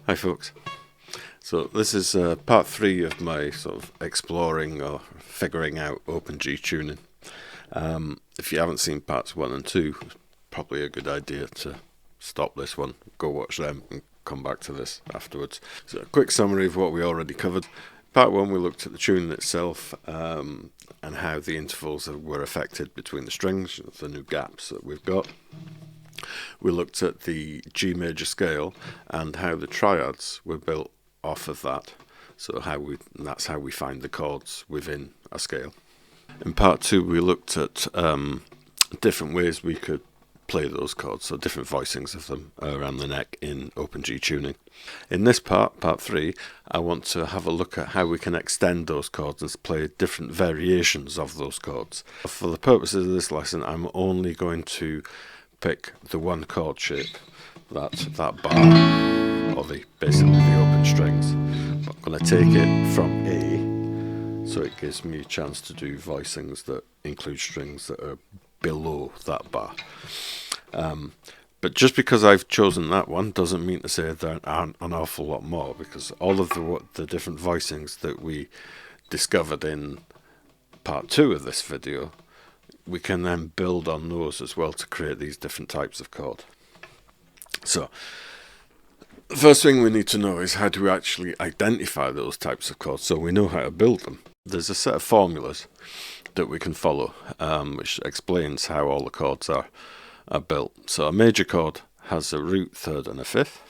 Hi folks. So this is part 3 of my sort of exploring or figuring out open G tuning. If you haven't seen parts 1 and 2, it's probably a good idea to stop this one, go watch them and come back to this afterwards. So a quick summary of what we already covered. Part 1 we looked at the tuning itself and how the intervals were affected between the strings, the new gaps that we've got. We looked at the G major scale and how the triads were built off of that. So that's how we find the chords within a scale. In part 2 we looked at different ways we could play those chords, so different voicings of them around the neck in open G tuning. In this part 3, I want to have a look at how we can extend those chords and play different variations of those chords. For the purposes of this lesson, I'm only going to pick the one chord shape, that bar, or basically the open strings. I'm going to take it from A, so it gives me a chance to do voicings that include strings that are below that bar. But just because I've chosen that one doesn't mean to say there aren't an awful lot more, because all of the different voicings that we discovered in part 2 of this video, we can then build on those as well to create these different types of chord. So the first thing we need to know is how do we actually identify those types of chords so we know how to build them. There's a set of formulas that we can follow which explains how all the chords are built. So a major chord has a root, third and a fifth.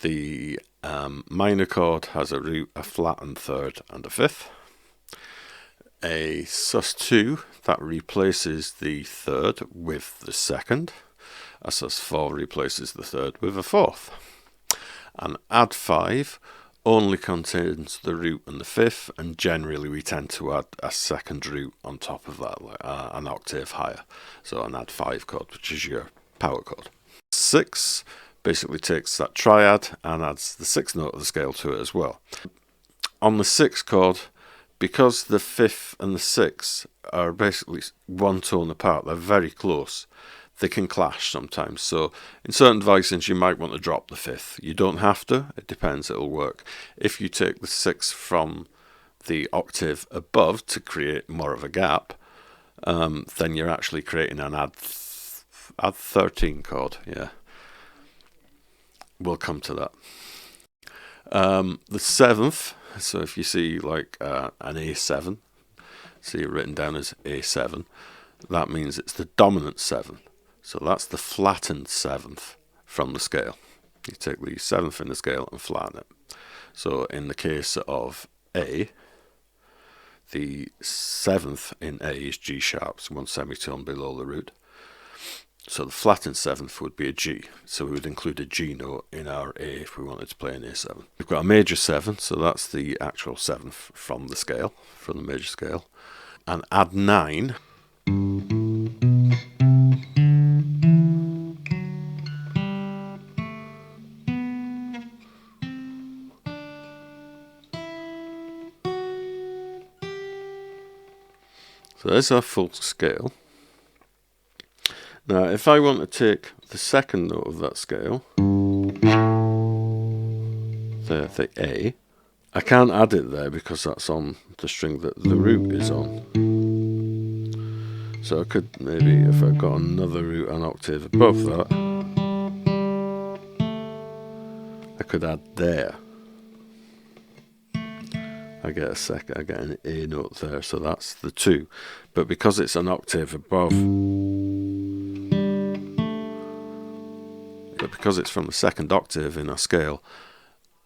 The minor chord has a root, a flat and third and a fifth. A sus2 that replaces the third with the second. A sus4 replaces the third with a fourth. An add5 only contains the root and the fifth, and generally we tend to add a second root on top of that, like an octave higher. So an add5 chord, which is your power chord. 6 basically takes that triad and adds the 6th note of the scale to it as well. On the 6th chord, because the 5th and the 6th are basically one tone apart, they're very close, they can clash sometimes. So in certain voicings you might want to drop the 5th. You don't have to, it depends, it'll work. If you take the 6th from the octave above to create more of a gap, then you're actually creating an add 13 chord. Yeah, we'll come to that. The 7th, so if you see like an A7, see it written down as A7, that means it's the dominant 7. So that's the flattened 7th from the scale. You take the 7th in the scale and flatten it. So in the case of A, the 7th in A is G sharp, so one semitone below the root. So the flattened 7th would be a G, so we would include a G note in our A if we wanted to play an A7. We've got a major 7, so that's the actual 7th from the scale, from the major scale. And add 9. So there's our full scale. Now, if I want to take the 2nd note of that scale, the A, I can't add it there because that's on the string that the root is on. So I could maybe, if I got another root an octave above that, I could add there. I get an A note there, so that's the 2. But because it's an octave above, but because it's from the 2nd octave in our scale,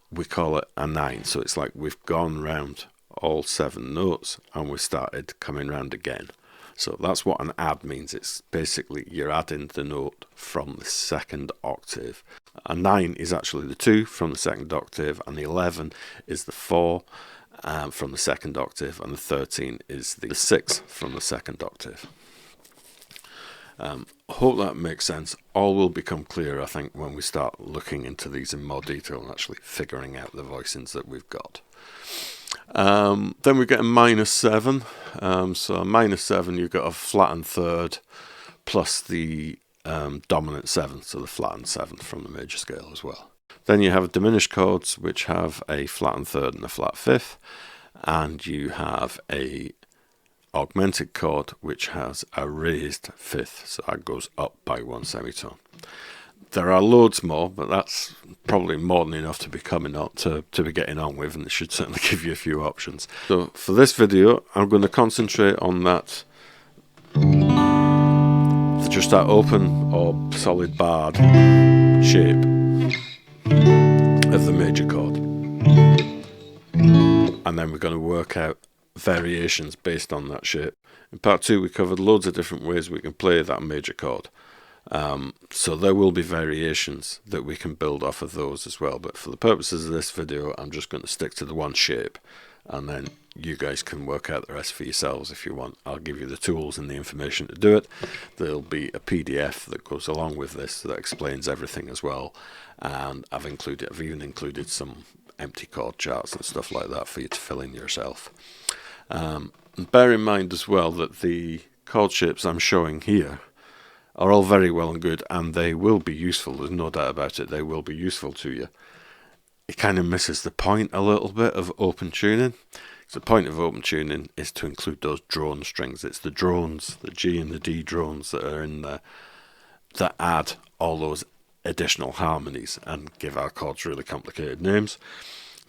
we call it a 9. So it's like we've gone round all 7 notes and we started coming round again. So that's what an add means. It's basically you're adding the note from the 2nd octave. A 9 is actually the 2 from the 2nd octave, and the 11 is the 4 from the 2nd octave, and the 13 is the 6 from the 2nd octave. I hope that makes sense. All will become clear, I think, when we start looking into these in more detail and actually figuring out the voicings that we've got. Then we get a minus 7. So a minus 7, you've got a flattened third plus the dominant 7, so the flattened 7th from the major scale as well. Then you have diminished chords, which have a flattened third and a flat fifth, and you have a augmented chord which has a raised fifth, so that goes up by one semitone. There are loads more, but that's probably more than enough to be getting on with, and it should certainly give you a few options. So for this video, I'm going to concentrate on that, just that open or solid barred shape of the major chord, and then we're going to work out variations based on that shape. In part 2 we covered loads of different ways we can play that major chord, so there will be variations that we can build off of those as well, but for the purposes of this video I'm just going to stick to the one shape, and then you guys can work out the rest for yourselves if you want. I'll give you the tools and the information to do it. There'll be a PDF that goes along with this that explains everything as well, and I've even included some empty chord charts and stuff like that for you to fill in yourself. And bear in mind as well that the chord shapes I'm showing here are all very well and good, and they will be useful, there's no doubt about it, they will be useful to you. It kind of misses the point a little bit of open tuning. So the point of open tuning is to include those drone strings. It's the drones, the G and the D drones that are in there, that add all those additional harmonies and give our chords really complicated names.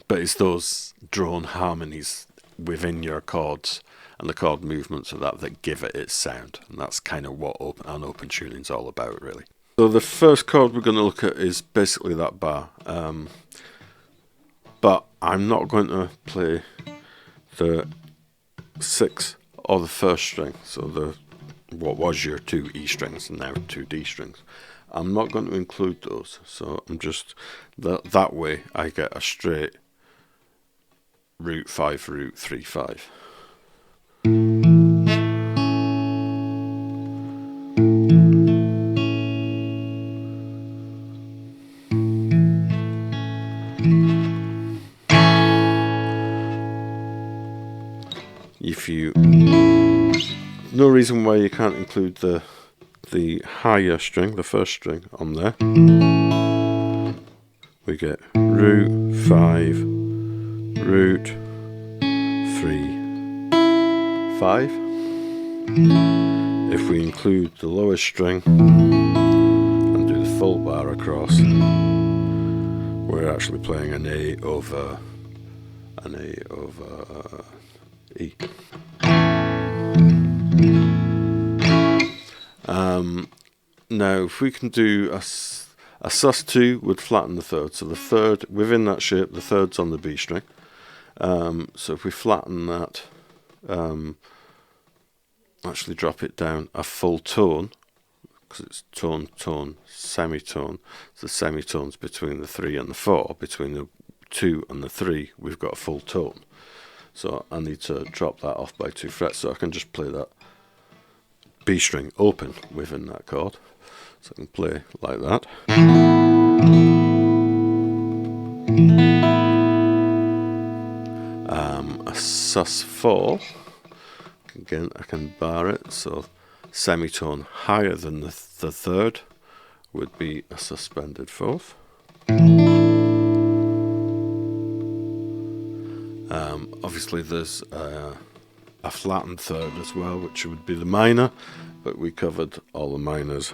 But it's those drone harmonies within your chords and the chord movements of that give it its sound, and that's kind of what open tuning is all about, really. So the first chord we're going to look at is basically that bar, but I'm not going to play the 6 or the first string, so what was your 2 E strings and now 2 D strings. I'm not going to include those, so I'm just that way I get a straight root 5 root 3 5. No reason why you can't include the higher string, the first string, on there. We get root 5 root 3 5. If we include the lowest string and do the full bar across, we're actually playing an A over E. Now if we can do a sus2 would flatten the third, so the third within that shape, the third's on the B string, so if we flatten that, actually drop it down a full tone, because it's tone, tone, semitone, so the semitones between the 3 and the 4, between the 2 and the 3 we've got a full tone. So I need to drop that off by 2 frets, so I can just play that B string open within that chord. So I can play like that. A sus4, again I can bar it, so semitone higher than the third would be a suspended 4th. Obviously there's a flattened third as well, which would be the minor, but we covered all the minors.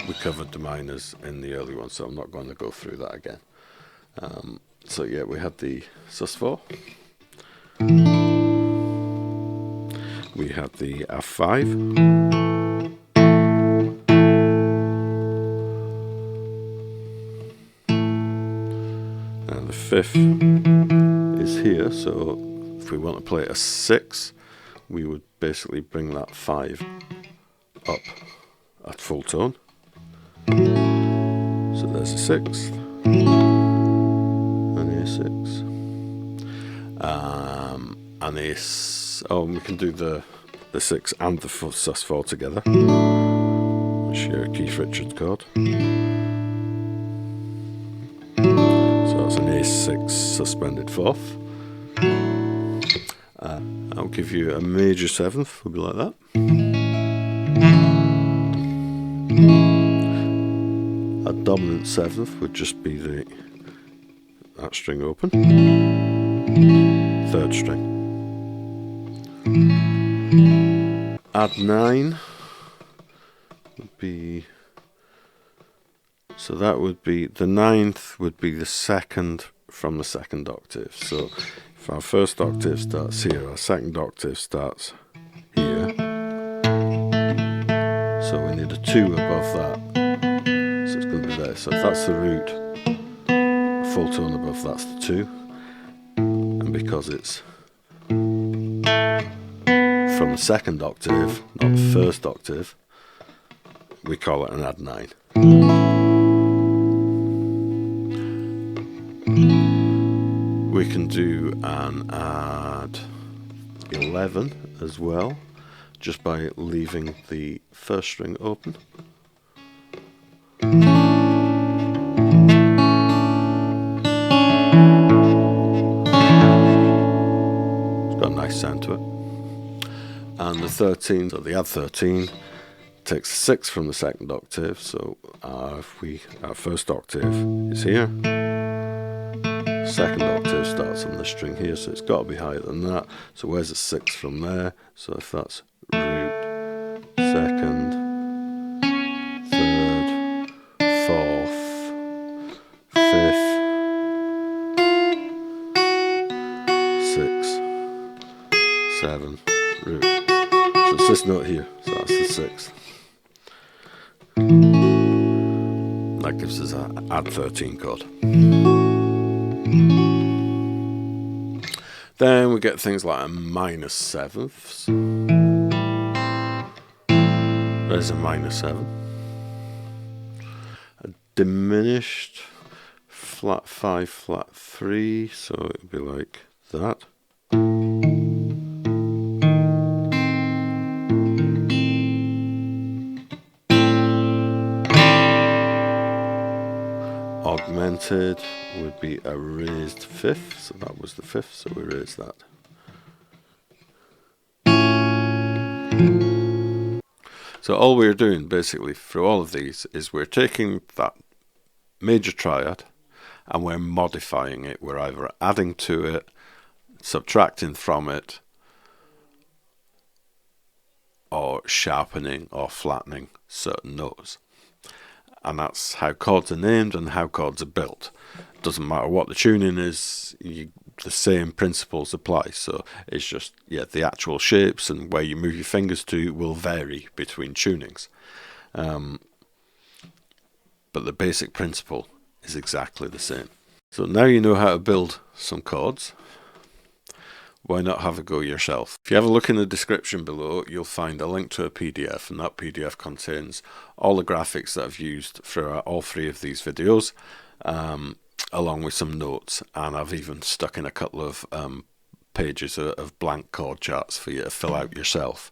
We covered the minors in the early one, so I'm not going to go through that again. So yeah, we had the sus4, we had the F5, and the 5th is here, so if we want to play a 6, we would basically bring that 5 up at full tone. So there's a 6th, an A6, and we can do the 6 and the sus4 together. Share a Keith Richards chord. So that's an A6 suspended 4th. I'll give you a major 7th, would be like that. That dominant seventh would just be that string open, third string. Add 9 would be, so that would be, the ninth would be the second from the second octave. So if our first octave starts here, our second octave starts here. So we need a 2 above that. So it's going to be there. So if that's the root, a full tone above that's the 2. And because it's from the second octave, not the first octave, we call it an add 9. We can do an add 11 as well, just by leaving the first string open. It's got a nice sound to it. And the 13, so the add 13 takes 6 from the second octave, so our first octave is here, second octave starts on this string here, so it's got to be higher than that. So where's the 6 from there? So if that's root, second, third, fourth, fifth, 6, 7, root. So it's this note here, so that's the 6th. That gives us an add 13 chord. Then we get things like a minor sevenths. There's a minor 7. A diminished flat 5, flat 3, so it would be like that. Augmented would be a raised 5th, so that was the 5th, so we raise that. So all we're doing basically through all of these is we're taking that major triad and we're modifying it. We're either adding to it, subtracting from it, or sharpening or flattening certain notes. And that's how chords are named and how chords are built. Doesn't matter what the tuning is, the same principles apply. So it's just, yeah, the actual shapes and where you move your fingers to will vary between tunings. But the basic principle is exactly the same. So now you know how to build some chords. Why not have a go yourself? If you have a look in the description below, you'll find a link to a PDF, and that PDF contains all the graphics that I've used throughout all 3 of these videos, along with some notes, and I've even stuck in a couple of pages of blank chord charts for you to fill out yourself,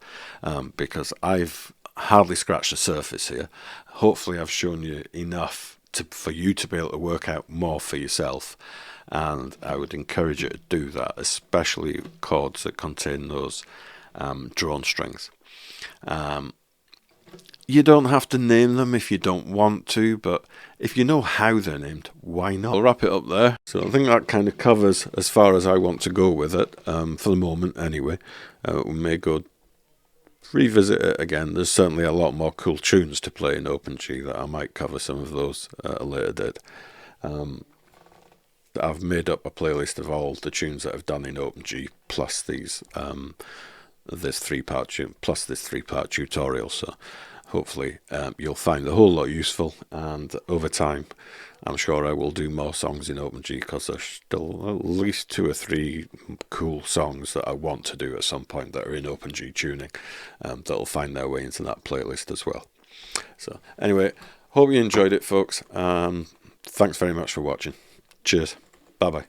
because I've hardly scratched the surface here. Hopefully I've shown you enough for you to be able to work out more for yourself. And I would encourage you to do that, especially chords that contain those drone strings. You don't have to name them if you don't want to, but if you know how they're named, why not? I'll wrap it up there. So I think that kind of covers as far as I want to go with it, for the moment anyway. We may go revisit it again. There's certainly a lot more cool tunes to play in Open G that I might cover some of those at a later date. I've made up a playlist of all the tunes that I've done in Open G plus these this 3-part tune plus this 3-part tutorial. So hopefully you'll find the whole lot useful, and over time I'm sure I will do more songs in Open G, because there's still at least 2 or 3 cool songs that I want to do at some point that are in Open G tuning, that'll find their way into that playlist as well. So anyway, hope you enjoyed it, folks. Thanks very much for watching. Cheers. Bye-bye.